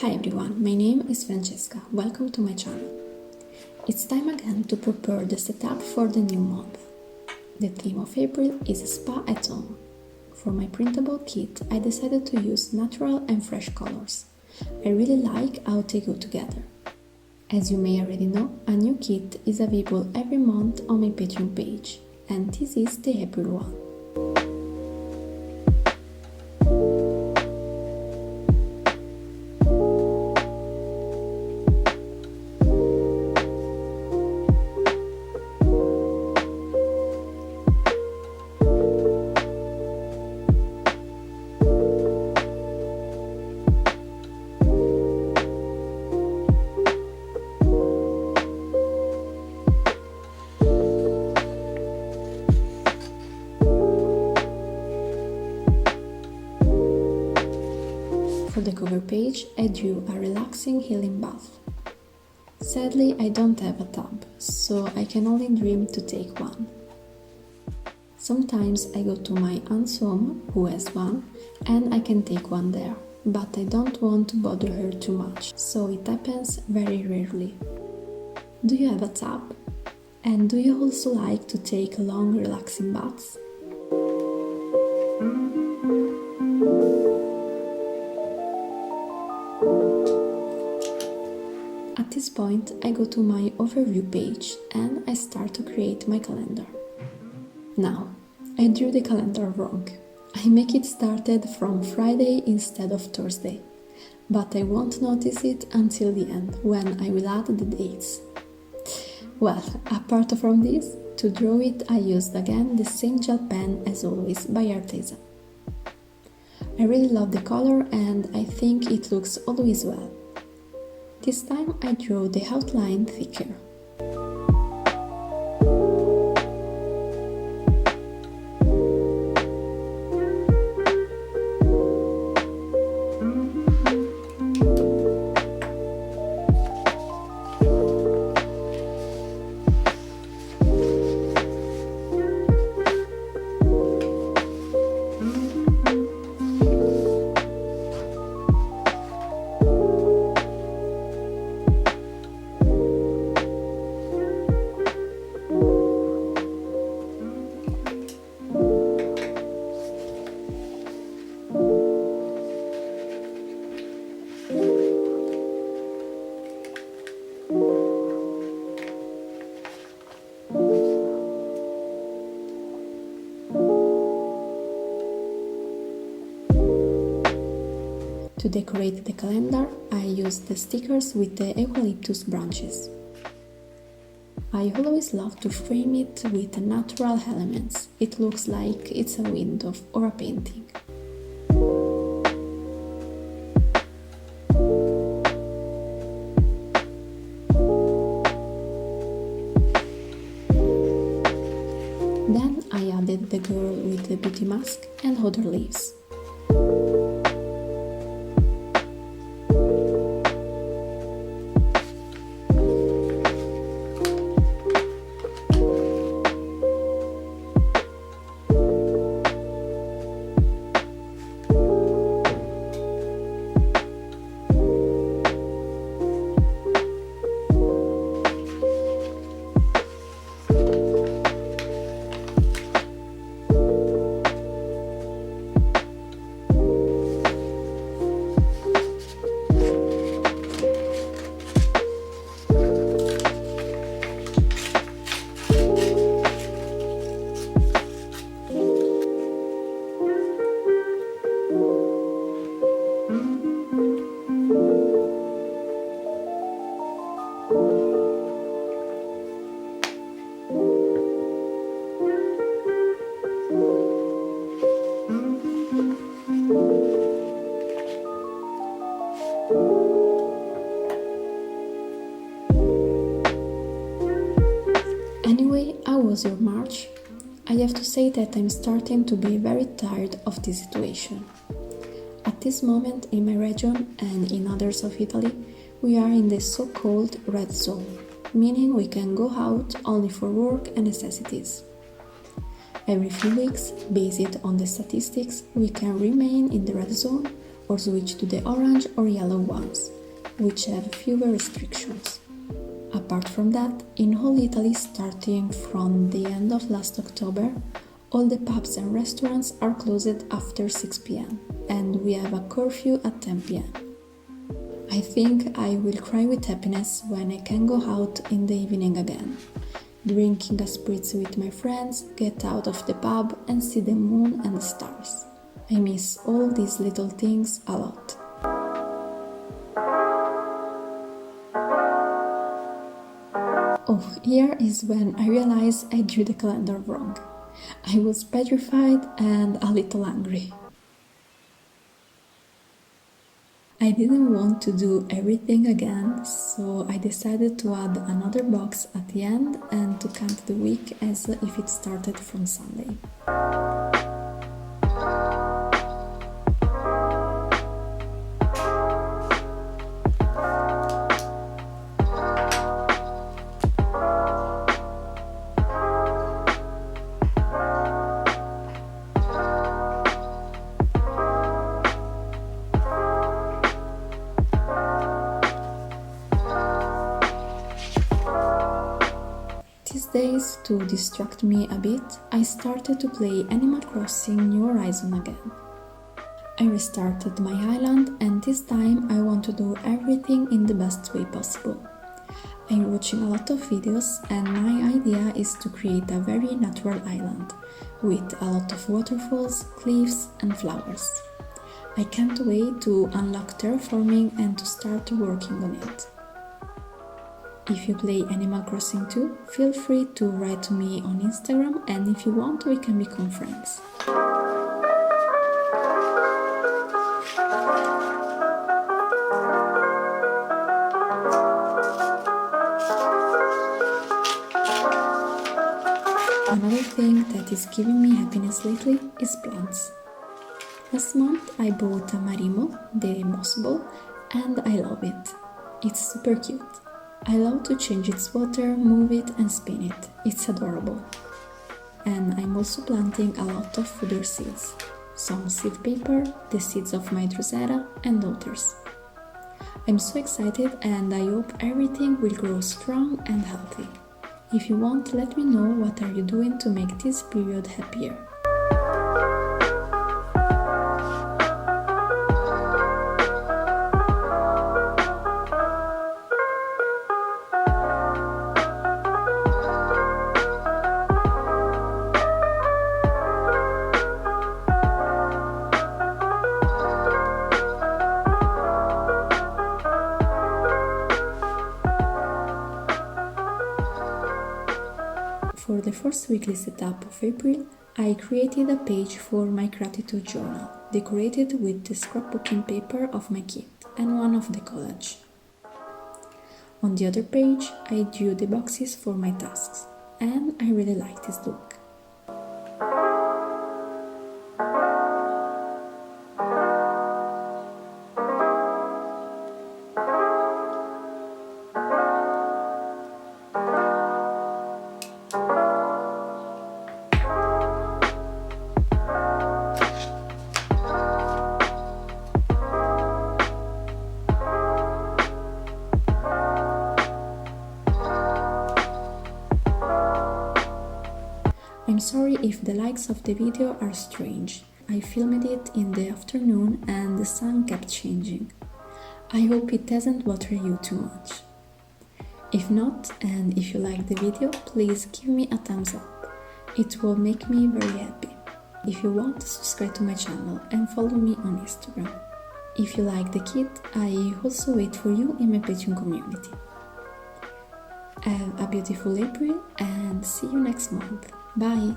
Hi everyone, my name is Francesca. Welcome to my channel. It's time again to prepare the setup for the new month. The theme of April is Spa at Home. For my printable kit, I decided to use natural and fresh colors. I really like how they go together. As you may already know, a new kit is available every month on my Patreon page, and this is the April one. For the cover page, I drew a relaxing healing bath. Sadly, I don't have a tub, so I can only dream to take one. Sometimes I go to my aunt's home, who has one, and I can take one there, but I don't want to bother her too much, so it happens very rarely. Do you have a tub? And do you also like to take long, relaxing baths? At this point, I go to my overview page and I start to create my calendar. Now, I drew the calendar wrong. I make it started from Friday instead of Thursday, but I won't notice it until the end, when I will add the dates. Well, apart from this, to draw it I used again the same gel pen as always by Arteza. I really love the color and I think it looks always well. This time I draw the outline thicker. To decorate the calendar, I used the stickers with the eucalyptus branches. I always love to frame it with natural elements. It looks like it's a window or a painting. Then I added the girl with the beauty mask and other leaves. Anyway, how was your March? I have to say that I'm starting to be very tired of this situation. At this moment in my region and in others of Italy, we are in the so-called red zone, meaning we can go out only for work and necessities. Every few weeks, based on the statistics, we can remain in the red zone or switch to the orange or yellow ones, which have fewer restrictions. Apart from that, in whole Italy, starting from the end of last October, all the pubs and restaurants are closed after 6 p.m. and we have a curfew at 10 p.m. I think I will cry with happiness when I can go out in the evening again, drinking a spritz with my friends, get out of the pub and see the moon and the stars. I miss all these little things a lot. Oh, here is when I realized I drew the calendar wrong. I was petrified and a little angry. I didn't want to do everything again, so I decided to add another box at the end and to count the week as if it started from Sunday. These days, to distract me a bit, I started to play Animal Crossing New Horizons again. I restarted my island and this time I want to do everything in the best way possible. I'm watching a lot of videos and my idea is to create a very natural island, with a lot of waterfalls, cliffs and flowers. I can't wait to unlock terraforming and to start working on it. If you play Animal Crossing too, feel free to write to me on Instagram and if you want we can become friends. Another thing that is giving me happiness lately is plants. Last month I bought a marimo, the moss ball, and I love it. It's super cute. I love to change its water, move it and spin it. It's adorable. And I'm also planting a lot of fodder seeds. Some seed paper, the seeds of my Drosera and others. I'm so excited and I hope everything will grow strong and healthy. If you want, let me know what are you doing to make this period happier. For the first weekly setup of April, I created a page for my gratitude journal, decorated with the scrapbooking paper of my kit and one of the collage. On the other page, I drew the boxes for my tasks, and I really like this look. I'm sorry if the likes of the video are strange. I filmed it in the afternoon and the sun kept changing. I hope it doesn't bother you too much. If not, and if you like the video, please give me a thumbs up. It will make me very happy. If you want, subscribe to my channel and follow me on Instagram. If you like the kit, I also wait for you in my Patreon community. Have a beautiful April and see you next month. Bye!